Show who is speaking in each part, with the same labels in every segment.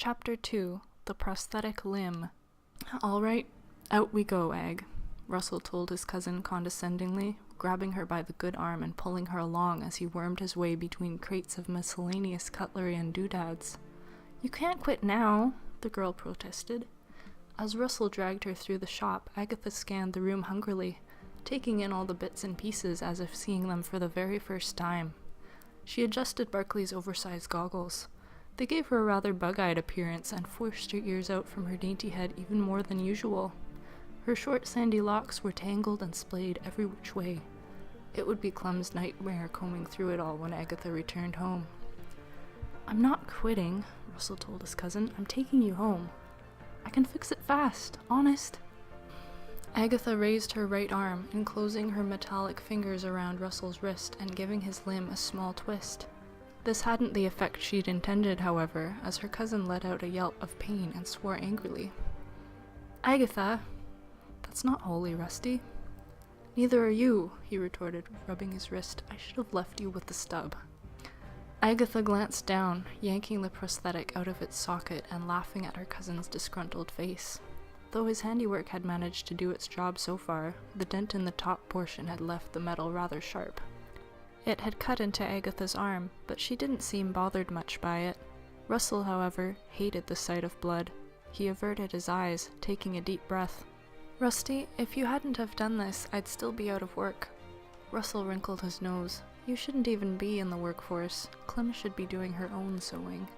Speaker 1: Chapter 2, The Prosthetic Limb. "All right, out we go, Egg," Russell told his cousin condescendingly, grabbing her by the good arm and pulling her along as he wormed his way between crates of miscellaneous cutlery and doodads. "You can't quit now," the girl protested. As Russell dragged her through the shop, Agatha scanned the room hungrily, taking in all the bits and pieces as if seeing them for the very first time. She adjusted Barclay's oversized goggles. They gave her a rather bug-eyed appearance and forced her ears out from her dainty head even more than usual. Her short sandy locks were tangled and splayed every which way. It would be Clem's nightmare combing through it all when Agatha returned home. "I'm not quitting," Russell told his cousin. "I'm taking you home. I can fix it fast, honest." Agatha raised her right arm, enclosing her metallic fingers around Russell's wrist and giving his limb a small twist. This hadn't the effect she'd intended, however, as her cousin let out a yelp of pain and swore angrily. "Agatha! That's not wholly rusty." "Neither are you," he retorted, rubbing his wrist. "I should have left you with the stub." Agatha glanced down, yanking the prosthetic out of its socket and laughing at her cousin's disgruntled face. Though his handiwork had managed to do its job so far, the dent in the top portion had left the metal rather sharp. It had cut into Agatha's arm, but she didn't seem bothered much by it. Russell, however, hated the sight of blood. He averted his eyes, taking a deep breath. "Rusty, if you hadn't have done this, I'd still be out of work." Russell wrinkled his nose. "You shouldn't even be in the workforce. Clem should be doing her own sewing."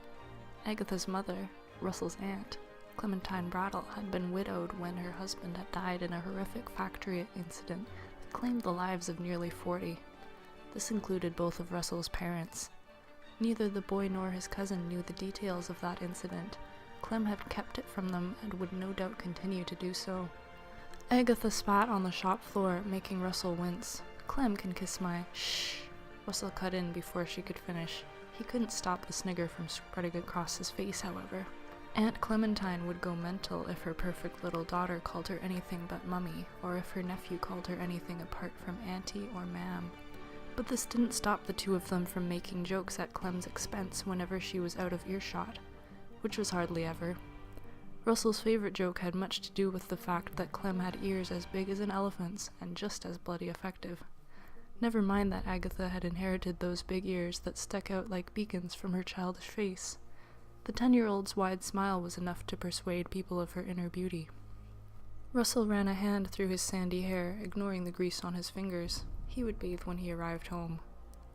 Speaker 1: Agatha's mother, Russell's aunt, Clementine Brattle, had been widowed when her husband had died in a horrific factory incident that claimed the lives of nearly 40. This included both of Russell's parents. Neither the boy nor his cousin knew the details of that incident. Clem had kept it from them and would no doubt continue to do so. Agatha spat on the shop floor, making Russell wince. "Clem can kiss my—" "Shh!" Russell cut in before she could finish. He couldn't stop the snigger from spreading across his face, however. Aunt Clementine would go mental if her perfect little daughter called her anything but mummy, or if her nephew called her anything apart from auntie or ma'am. But this didn't stop the two of them from making jokes at Clem's expense whenever she was out of earshot, which was hardly ever. Russell's favorite joke had much to do with the fact that Clem had ears as big as an elephant's and just as bloody effective. Never mind that Agatha had inherited those big ears that stuck out like beacons from her childish face. The 10-year-old's wide smile was enough to persuade people of her inner beauty. Russell ran a hand through his sandy hair, ignoring the grease on his fingers. He would bathe when he arrived home.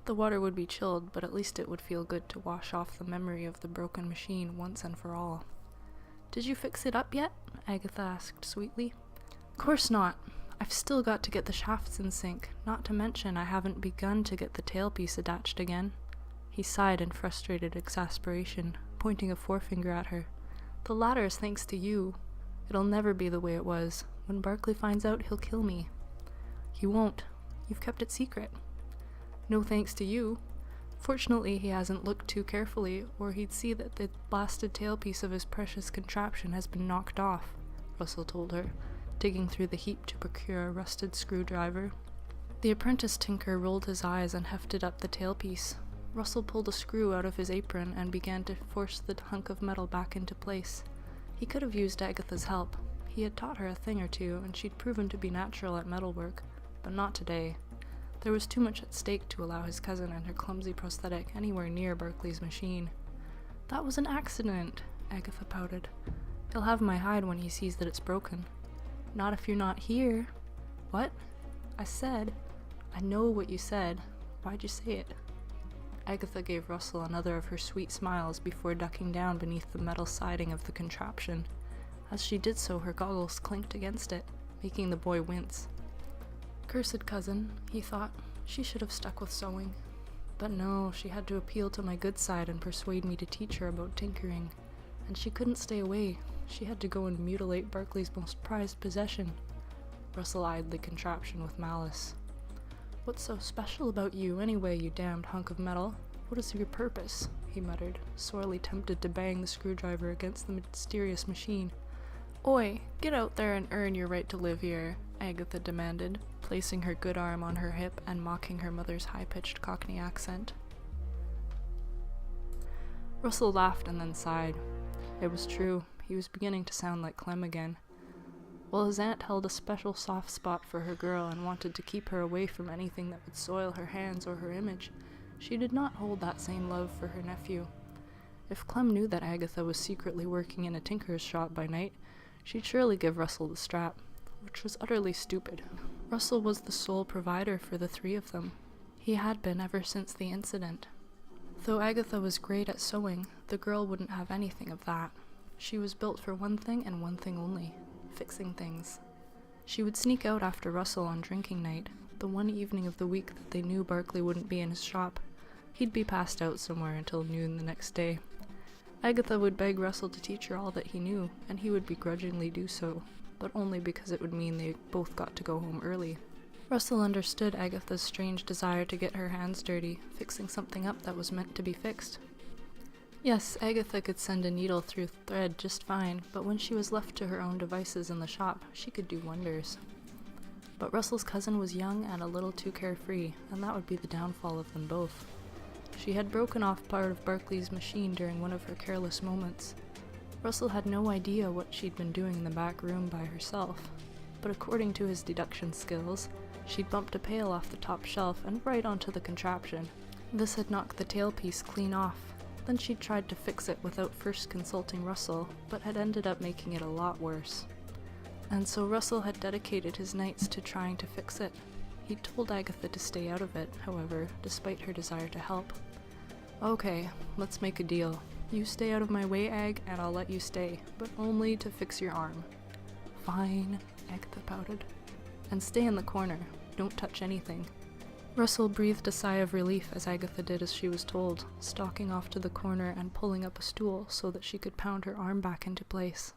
Speaker 1: The water would be chilled, but at least it would feel good to wash off the memory of the broken machine once and for all. "Did you fix it up yet?" Agatha asked sweetly. "Course not. I've still got to get the shafts in sync, not to mention I haven't begun to get the tailpiece attached again." He sighed in frustrated exasperation, pointing a forefinger at her. "The latter is thanks to you. It'll never be the way it was. When Barclay finds out, he'll kill me." "He won't. You've kept it secret." "No thanks to you. Fortunately, he hasn't looked too carefully, or he'd see that the blasted tailpiece of his precious contraption has been knocked off," Russell told her, digging through the heap to procure a rusted screwdriver. The apprentice tinker rolled his eyes and hefted up the tailpiece. Russell pulled a screw out of his apron and began to force the hunk of metal back into place. He could have used Agatha's help. He had taught her a thing or two, and she'd proven to be natural at metalwork, but not today. There was too much at stake to allow his cousin and her clumsy prosthetic anywhere near Barclay's machine. "That was an accident," Agatha pouted. "He'll have my hide when he sees that it's broken." "Not if you're not here." "What?" "I said—" "I know what you said. Why'd you say it?" Agatha gave Russell another of her sweet smiles before ducking down beneath the metal siding of the contraption. As she did so, her goggles clinked against it, making the boy wince. "Cursed cousin," he thought. "She should have stuck with sewing. But no, she had to appeal to my good side and persuade me to teach her about tinkering. And she couldn't stay away. She had to go and mutilate Barclay's most prized possession." Russell eyed the contraption with malice. "What's so special about you, anyway, you damned hunk of metal? What is your purpose?" he muttered, sorely tempted to bang the screwdriver against the mysterious machine. "Oi, get out there and earn your right to live here," Agatha demanded, placing her good arm on her hip and mocking her mother's high-pitched Cockney accent. Russell laughed and then sighed. It was true. He was beginning to sound like Clem again. While his aunt held a special soft spot for her girl and wanted to keep her away from anything that would soil her hands or her image, she did not hold that same love for her nephew. If Clem knew that Agatha was secretly working in a tinker's shop by night, she'd surely give Russell the strap, which was utterly stupid. Russell was the sole provider for the three of them. He had been ever since the incident. Though Agatha was great at sewing, the girl wouldn't have anything of that. She was built for one thing and one thing only: fixing things. She would sneak out after Russell on drinking night, the one evening of the week that they knew Barkley wouldn't be in his shop. He'd be passed out somewhere until noon the next day. Agatha would beg Russell to teach her all that he knew, and he would begrudgingly do so, but only because it would mean they both got to go home early. Russell understood Agatha's strange desire to get her hands dirty, fixing something up that was meant to be fixed. Yes, Agatha could send a needle through thread just fine, but when she was left to her own devices in the shop, she could do wonders. But Russell's cousin was young and a little too carefree, and that would be the downfall of them both. She had broken off part of Barkley's machine during one of her careless moments. Russell had no idea what she'd been doing in the back room by herself, but according to his deduction skills, she'd bumped a pail off the top shelf and right onto the contraption. This had knocked the tailpiece clean off. Then she'd tried to fix it without first consulting Russell, but had ended up making it a lot worse. And so Russell had dedicated his nights to trying to fix it. He'd told Agatha to stay out of it, however, despite her desire to help. Okay, let's make a deal. You stay out of my way, Ag, and I'll let you stay, but only to fix your arm. Fine, Agatha pouted. And stay in the corner. Don't touch anything. Russell breathed a sigh of relief as Agatha did as she was told, stalking off to the corner and pulling up a stool so that she could pound her arm back into place.